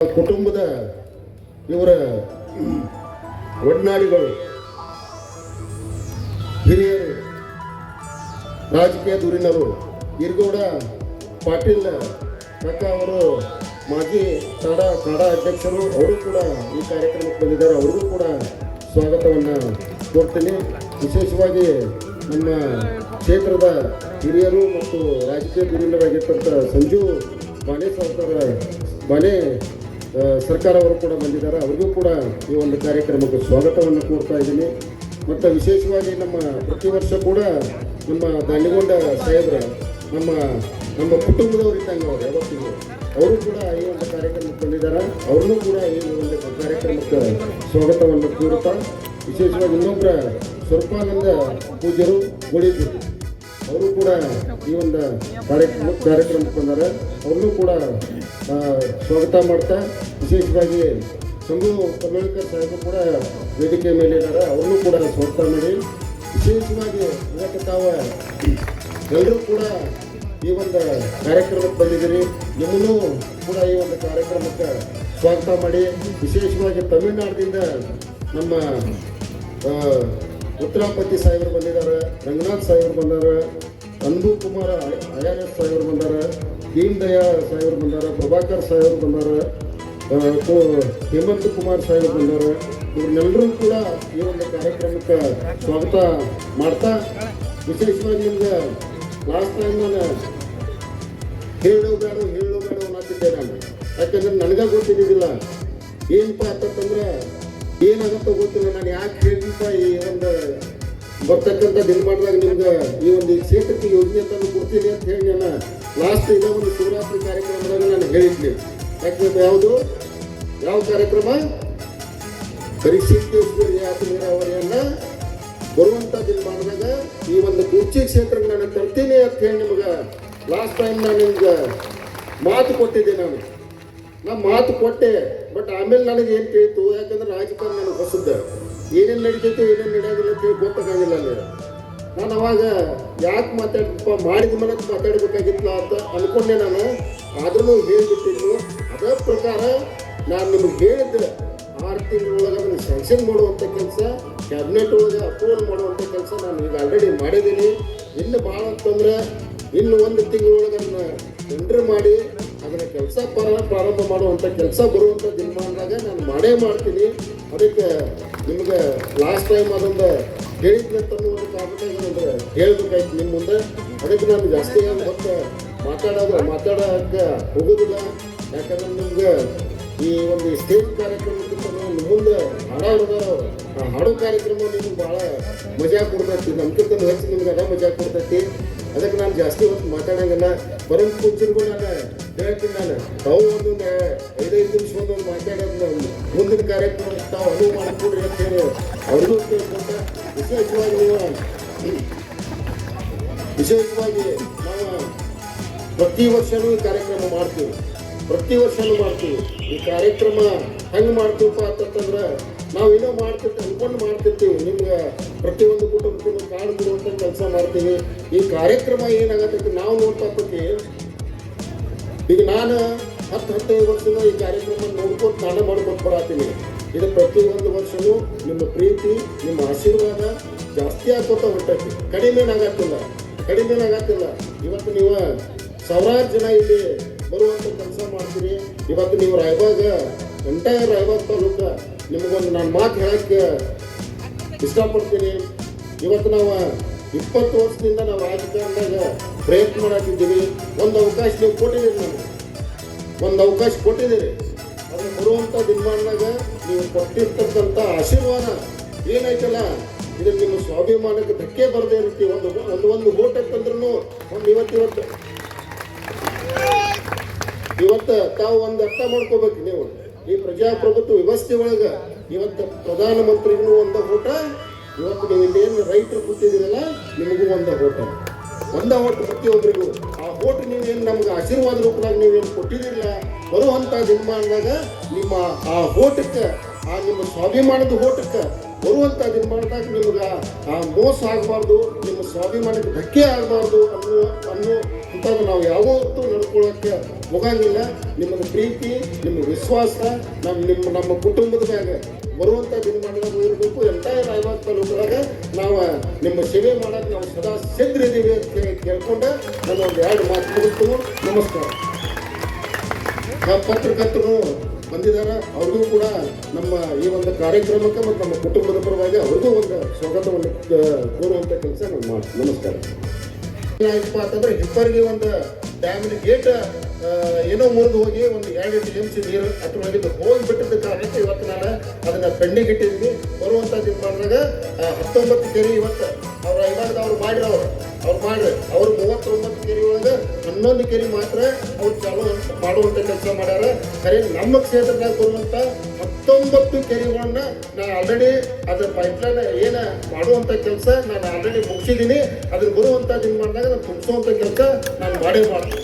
ಕುಟುಂಬದ ಇವರ ಒಡನಾಡಿಗಳು, ಹಿರಿಯರು, ರಾಜಕೀಯ ಧುರೀಣರು, ಇರ್ಗೌಡ ಪಾಟೀಲ್ ಕಾಕ ಅವರು ಮಾಜಿ ಕಾಡಾ ಅಧ್ಯಕ್ಷರು, ಅವರು ಕೂಡ ಈ ಕಾರ್ಯಕ್ರಮಕ್ಕೆ ಬಂದಿದ್ದಾರೆ. ಅವ್ರಿಗೂ ಕೂಡ ಸ್ವಾಗತವನ್ನು ಕೋರ್ತೀನಿ. ವಿಶೇಷವಾಗಿ ನಮ್ಮ ಕ್ಷೇತ್ರದ ಹಿರಿಯರು ಮತ್ತು ರಾಜಕೀಯ ಧುರೀಣರಾಗಿರ್ತಕ್ಕಂಥ ಸಂಜು ಬಾನೆ ಸರ್ಕಾರ ಅವರು ಕೂಡ ಬಂದಿದ್ದಾರೆ. ಅವ್ರಿಗೂ ಕೂಡ ಈ ಒಂದು ಕಾರ್ಯಕ್ರಮಕ್ಕೆ ಸ್ವಾಗತವನ್ನು ಕೋರ್ತಾ ಇದ್ದೀನಿ. ಮತ್ತು ವಿಶೇಷವಾಗಿ ನಮ್ಮ ಪ್ರತಿ ವರ್ಷ ಕೂಡ ನಮ್ಮ ದಾನಿಗೊಂಡ ಸಾಹೇಬ್ರ ನಮ್ಮ ಕುಟುಂಬದವರಿದ್ದಂಗೆ ಅವರು ಯಾವತ್ತಿಗೂ ಅವರು ಕೂಡ ಈ ಒಂದು ಕಾರ್ಯಕ್ರಮಕ್ಕೆ ಬಂದಿದ್ದಾರೆ. ಅವ್ರನ್ನೂ ಕೂಡ ಈ ಒಂದು ಕಾರ್ಯಕ್ರಮಕ್ಕೆ ಸ್ವಾಗತವನ್ನು ಕೋರುತ್ತಾ, ವಿಶೇಷವಾಗಿ ಇನ್ನೊಬ್ಬರ ಸ್ವರೂಪಾನಂದ ಪೂಜ್ಯರು ಗೋಳಿದ್ರು ಅವರು ಕೂಡ ಈ ಒಂದು ಕಾರ್ಯಕ್ರಮಕ್ಕೆ ಬಂದ್ದಾರೆ. ಅವ್ರನ್ನೂ ಕೂಡ ಸ್ವಾಗತ ಮಾಡ್ತಾ, ವಿಶೇಷವಾಗಿ ಸಂಗು ಕಲ್ಲೋಳಿಕರ್ ಸಾಹೇಬರು ಕೂಡ ವೇದಿಕೆ ಮೇಲೆ ಇದ್ದಾರೆ. ಅವ್ರನ್ನೂ ಕೂಡ ಸ್ವಾಗತ ಮಾಡಿ, ವಿಶೇಷವಾಗಿ ಇದಕ್ಕೆ ತಾವು ಎಲ್ಲರೂ ಕೂಡ ಈ ಒಂದು ಕಾರ್ಯಕ್ರಮಕ್ಕೆ ಬಂದಿದ್ದೀರಿ. ನಿಮ್ಮನ್ನೂ ಕೂಡ ಈ ಒಂದು ಕಾರ್ಯಕ್ರಮಕ್ಕೆ ಸ್ವಾಗತ ಮಾಡಿ, ವಿಶೇಷವಾಗಿ ತಮಿಳುನಾಡಿನಿಂದ ನಮ್ಮ ಉತ್ತರಾಪತಿ ಸಾಹೇಬರು ಬಂದಿದ್ದಾರೆ, ರಂಗನಾಥ್ ಸಾಹೇಬರು ಬಂದಾರೆ, ಅಂದು ಕುಮಾರ್ IRS ಸಾಹೇಬರು ಬಂದಾರೆ, ದೀನ್ ದಯಾಳ್ ಸಾಹೇಬರು ಬಂದಾರೆ, ಪ್ರಭಾಕರ್ ಸಾಹೇಬರು ಬಂದಾರೆ, ಹೇಮಂತ್ ಕುಮಾರ್ ಸಾಹೇಬರು ಬಂದಾರೆ. ಇವ್ರನ್ನೆಲ್ಲರೂ ಕೂಡ ಈ ಒಂದು ಕಾರ್ಯಕ್ರಮಕ್ಕೆ ಸ್ವಾಗತ ಮಾಡ್ತಾ, ವಿಶೇಷವಾಗಿ ನಿಮ್ಗೆ ಲಾಸ್ಟ್ ಟೈಮ್ ನಾನು ಹೇಳೋ ಬೇಡ ಅನ್ನತ್ತಿದ್ದೆ ನಾನು. ಯಾಕಂದ್ರೆ ನನಗೆ ಗೊತ್ತಿದ್ದಿಲ್ಲ ಏನಪ್ಪ ಅಂತಂದ್ರೆ ಏನಾಗತ್ತೋ ಗೊತ್ತಿಲ್ಲ. ನಾನು ಯಾಕೆ ಹೇಳಿಪ್ಪ ಈ ಒಂದು ಬರ್ತಕ್ಕಂಥ ದಿನಮಾನದಾಗ ನಿಮ್ಗೆ ಈ ಒಂದು ಕ್ಷೇತ್ರಕ್ಕೆ ಯೋಜನೆ ತಂದು ಕೊಡ್ತೀನಿ ಅಂತ ಹೇಳಿ ನಾನು ಲಾಸ್ಟ್ ಇದೇ ಒಂದು ಶಿವರಾತ್ರಿ ಕಾರ್ಯಕ್ರಮದಾಗ ನಾನು ಹೇಳಿದ್ನಿ. ಯಾಕಂದ್ರೆ ಯಾವ ಕಾರ್ಯಕ್ರಮ ಪರಿಶೀಲಿಸಿ ಯಾತ್ರೆ ನೀರಾವರಿಯನ್ನು ಬರುವಂಥ ದಿನಮಾನದಾಗ ಈ ಒಂದು ಕುರ್ಚಿ ಕ್ಷೇತ್ರಕ್ಕೆ ನಾನು ತರ್ತೀನಿ ಅಂತ ಹೇಳಿ ನಿಮ್ಗೆ ಲಾಸ್ಟ್ ಟೈಮ್ ನಾನು ನಿಮ್ಗೆ ಮಾತು ಕೊಟ್ಟಿದ್ದೆ. ನಾನು ಮಾತು ಕೊಟ್ಟೆ, ಬಟ್ ಆಮೇಲೆ ನನಗೆ ಏನು ಕೇಳಿತು, ಯಾಕಂದ್ರೆ ರಾಜಕಾರಣ ನನಗೆ ಹೊಸದ, ಏನೇನು ನಡೀತೈತೆ ಏನೇನು ನಡೆಯೋದಿಲ್ಲ ಅಂತ ಹೇಳಿ ಗೊತ್ತಾಗಿಲ್ಲ ಅಲ್ಲಿ. ನಾನು ಅವಾಗ ಯಾಕೆ ಮಾಡಿದ ಮೇಲೆ ಮಾತಾಡಬೇಕಾಗಿತ್ತಲ್ಲ ಅಂತ ಅಂದ್ಕೊಂಡೆ ನಾನು. ಆದ್ರೂ ಹೇಳಿಬಿಟ್ಟಿದ್ದು ಅದೇ ಪ್ರಕಾರ ನಾನು ನಿಮಗೆ ಹೇಳಿದ್ದೆ 6 ತಿಂಗಳೊಳಗೆ ಅದನ್ನು ಸ್ಯಾಂಕ್ಷನ್ ಮಾಡುವಂಥ ಕೆಲಸ, ಕ್ಯಾಬಿನೆಟ್ ಒಳಗೆ ಅಪ್ರೂವಲ್ ಮಾಡುವಂಥ ಕೆಲಸ ನಾನು ಈಗ ಆಲ್ರೆಡಿ ಮಾಡಿದ್ದೀನಿ. ಇನ್ನು ಭಾಳ ಅಂತಂದ್ರೆ ಇನ್ನು 1 ತಿಂಗಳೊಳಗೆ ಅದನ್ನು ಟೆಂಡರ್ ಮಾಡಿ ಅದನ್ನು ಕೆಲಸ ಪ್ರಾರಂಭ ಮಾಡುವಂಥ ಕೆಲಸ ಬರುವಂಥ ದಿನಮಾನದಾಗ ನಾನು ಮಾಡೇ ಮಾಡ್ತೀನಿ. ಅದಕ್ಕೆ ನಿಮ್ಗೆ ಲಾಸ್ಟ್ ಟೈಮ್ ಅದೊಂದು ಹೇಳಿದ್ನಂತ ಒಂದು ಕಾರಣಕ್ಕೆ ಹೇಳ್ಬೇಕಾಯ್ತು ನಿಮ್ಮ ಮುಂದೆ. ಅದಕ್ಕೆ ನಾನು ಜಾಸ್ತಿ ಮತ್ತೆ ಮಾತಾಡೋಕ್ಕೆ ಹೋಗೋದಿಲ್ಲ. ಯಾಕಂದ್ರೆ ನಿಮ್ಗೆ ಈ ಒಂದು ಸ್ಟೇಜ್ ಕಾರ್ಯಕ್ರಮಕ್ಕಿಂತ ಮುಂದೆ ಹಾಡೋ ಕಾರ್ಯಕ್ರಮ ನಿಮ್ಗೆ ಭಾಳ ಮಜಾ ಕೊಡ್ತೈತಿ, ನಮ್ಗಿಂತ ಹೆಚ್ಚು ನಿಮ್ಗೆ ಅದ ಮಜಾ ಕೊಡ್ತೈತಿ. ಅದಕ್ಕೆ ನಾನು ಜಾಸ್ತಿ ಹೊತ್ತು ಮಾತಾಡೋಂಗಿಲ್ಲ. ಬರೋದು ಕೂತಿರ್ಗೂ ನಾನು ಹೇಳ್ತೀನಿ, ನಾನು ತಾವು ಒಂದು 5 ನಿಮಿಷ ಒಂದೊಂದು ಮಾತಾಡೋದು ಮುಂದಿನ ಕಾರ್ಯಕ್ರಮ ತಾವು ಅನುವು ಮಾಡಿಕೊಡ್ರಿ ಅಂತ ಹೇಳಿ ಅವ್ರಿಗೂ ಕೇಳ್ಕೊಂಡ. ವಿಶೇಷವಾಗಿ ನಾವು ಪ್ರತಿ ವರ್ಷವೂ ಈ ಕಾರ್ಯಕ್ರಮ ಮಾಡ್ತೀವಿ. ಈ ಕಾರ್ಯಕ್ರಮ ಹೆಂಗೆ ಮಾಡ್ತೀವಪ್ಪ ಅಂತಂದ್ರೆ ನಾವೇನೋ ಮಾಡ್ತಿರ್ತೀವಿ. ನಿಮ್ಗೆ ಪ್ರತಿಯೊಂದು ಕುಟುಂಬಕ್ಕೂ ಕಾಳು ಬಿಡುವಂಥ ಕೆಲಸ ಮಾಡ್ತೀವಿ. ಈ ಕಾರ್ಯಕ್ರಮ ಏನಾಗತ್ತೈತಿ ನಾವು ನೋಡ್ತಾ ಈಗ ನಾನು 10-15 ವರ್ಷದ ಈ ಕಾರ್ಯಕ್ರಮ ನೋಡ್ಕೊಂಡು ನಾನು ಮಾಡ್ಕೊಂಡು ಬರತ್ತೀನಿ. ಇದು ಪ್ರತಿಯೊಂದು ವರ್ಷವೂ ನಿಮ್ಮ ಪ್ರೀತಿ, ನಿಮ್ಮ ಆಶೀರ್ವಾದ ಜಾಸ್ತಿ ಆಗ್ಕೊತ ಹೊಂಟೈತಿ, ಕಡಿಮೆನಾಗತ್ತಿಲ್ಲ. ಇವತ್ತು ನೀವು ಸಾವಿರಾರು ಜನ ಇಲ್ಲಿ ಬರುವಂಥ ಕೆಲಸ ಮಾಡ್ತೀರಿ. ಇವತ್ತು ನೀವು ಎಂಟೈರ್ ರಾಯಬಾಗ್ ತಾಲೂಕು ನಿಮಗೊಂದು ನಾನು ಮಾತು ಹೇಳಕ್ಕೆ ಇಷ್ಟಪಡ್ತೀನಿ. ಇವತ್ತು ನಾವು 20 ವರ್ಷದಿಂದ ನಾವು ರಾಜಕಾರಣದಾಗ ಪ್ರಯತ್ನ ಮಾಡತ್ತಿದ್ದೀವಿ. ಒಂದು ಅವಕಾಶ ನೀವು ಕೊಟ್ಟಿದ್ದೀರಿ. ಅದನ್ನು ಬರುವಂಥ ದಿನಮಾನದಾಗ ನೀವು ಕೊಟ್ಟಿರ್ತಕ್ಕಂಥ ಆಶೀರ್ವಾದ ಏನೈತಲ್ಲ, ಇದು ನಿಮ್ಮ ಸ್ವಾಭಿಮಾನಕ್ಕೆ ಧಕ್ಕೆ ಬರದೇ ಇರುತ್ತೆ. ಒಂದು ಓಟ್ ಅಂತಂದ್ರೂ ಇವತ್ತು ತಾವು ಒಂದು ಅರ್ಥ ಮಾಡ್ಕೋಬೇಕು. ನೀವು ಈ ಪ್ರಜಾಪ್ರಭುತ್ವ ವ್ಯವಸ್ಥೆ ಒಳಗೆ ಇವತ್ತು ಪ್ರಧಾನಮಂತ್ರಿಗೂ ಒಂದು ಓಟ, ಇವತ್ತು ನೀವು ಇಲ್ಲೇನು ರೈತರು ಕೂತಿದ್ದೀರಲ್ಲ ನಿಮಗೂ ಒಂದು ಓಟ್ ಪ್ರತಿಯೊಬ್ಬರಿಗೂ. ಆ ಓಟ್ ನೀವೇನು ನಮ್ಗೆ ಆಶೀರ್ವಾದ ರೂಪದಾಗ ನೀವೇನು ಕೊಟ್ಟಿದ್ದಿಲ್ಲ, ಬರುವಂಥ ದಿನಮಾನದಾಗ ನಿಮ್ಮ ಆ ಓಟಕ್ಕೆ, ಆ ನಿಮ್ಮ ಸ್ವಾಭಿಮಾನದ ಓಟಕ್ಕೆ ಬರುವಂಥ ದಿನಮಾನದಾಗ ನಿಮ್ಗೆ ಆ ಮೋಸ ಆಗಬಾರ್ದು, ನಿಮ್ಮ ಸ್ವಾಭಿಮಾನಕ್ಕೆ ಧಕ್ಕೆ ಆಗಬಾರ್ದು ಅನ್ನೋ ಅಂಥದ್ದು ನಾವು ಯಾವತ್ತೂ ನಡ್ಕೊಳ್ಳೋಕ್ಕೆ ಹೋಗಂಗಿಲ್ಲ. ನಿಮ್ಮದು ಪ್ರೀತಿ, ನಿಮ್ಮ ವಿಶ್ವಾಸ ನಮ್ಮ ಕುಟುಂಬದ ಮ್ಯಾಗ ಬರುವಂಥ ದಿನಮಾನದಾಗ ಇರಬೇಕು. ಎಂಟೈರ್ 50 ತಾಲೂಕುಗಳಾಗ ನಾವು ನಿಮ್ಮ ಸೇವೆ ಮಾಡೋಕೆ ನಾವು ಸದಾ ಸಿದ್ಧರಿದ್ದೀವಿ ಅಂತ ಕೇಳ್ಕೊಂಡು ನಾನು ಒಂದು 2 ಮಾತು ಮುಗಿಸ್ತೀನಿ. ನಮಸ್ಕಾರ. ಪತ್ರಕರ್ತರು ಬಂದಿದ್ದಾರೆ, ಅವ್ರಿಗೂ ಕೂಡ ನಮ್ಮ ಈ ಒಂದು ಕಾರ್ಯಕ್ರಮಕ್ಕೆ ಮತ್ತು ನಮ್ಮ ಕುಟುಂಬದ ಪರವಾಗಿ ಅವ್ರಿಗೂ ಒಂದು ಸ್ವಾಗತವನ್ನು ಕೋರುವಂಥ ಕೆಲಸ ನಾವು ಮಾಡ್ತೀವಿ. ನಮಸ್ಕಾರ. ಏನಾಯ್ತಪ್ಪ ಅಂತಂದ್ರೆ ಹಿಪ್ಪರಿಗೆ ಒಂದು ಡ್ಯಾಮಿನ ಗೇಟ್ ಏನೋ ಮುರಿದು ಹೋಗಿ ಒಂದು 2 TMC ನೀರು ಅಷ್ಟರೊಳಗಿದ್ದು ಹೋಗಿಬಿಟ್ಟಿದ್ದ ಕಾರಣಕ್ಕೆ ಇವತ್ತು ನಾನು ಅದನ್ನು ಪೆಂಡಿಂಗ್ ಇಟ್ಟಿದ್ವಿ. ಬರುವಂಥ ದಿನಮಾನದಾಗ 19 ಕೆರೆ ಇವತ್ತು ಅವ್ರು ಅವ್ರು ಮಾಡ್ರಿ ಅವ್ರು 39 ಕೆರೆ ಒಳಗೆ 11 ಕೆರೆ ಮಾತ್ರ ಅವ್ರು ಚಾಲು ಮಾಡುವಂಥ ಕೆಲಸ ಮಾಡ್ಯಾರ. ಖರೆ ನಮ್ಮ ಕ್ಷೇತ್ರದಾಗ ಬರುವಂಥ 19 ಕೆರೆಗಳನ್ನ ನಾನು ಆಲ್ರೆಡಿ ಅದ್ರ ಪೈಪ್ಲೈನ್ ಏನು ಮಾಡುವಂಥ ಕೆಲಸ ನಾನು ಆಲ್ರೆಡಿ ಮುಗಿಸಿದ್ದೀನಿ. ಅದ್ರ ಬರುವಂಥ ದಿನಮಾನದಾಗ ನಾನು ತುಂಬಿಸುವಂಥ ಕೆಲಸ ನಾನು ಮಾಡೇ ಮಾಡ್ತೀನಿ.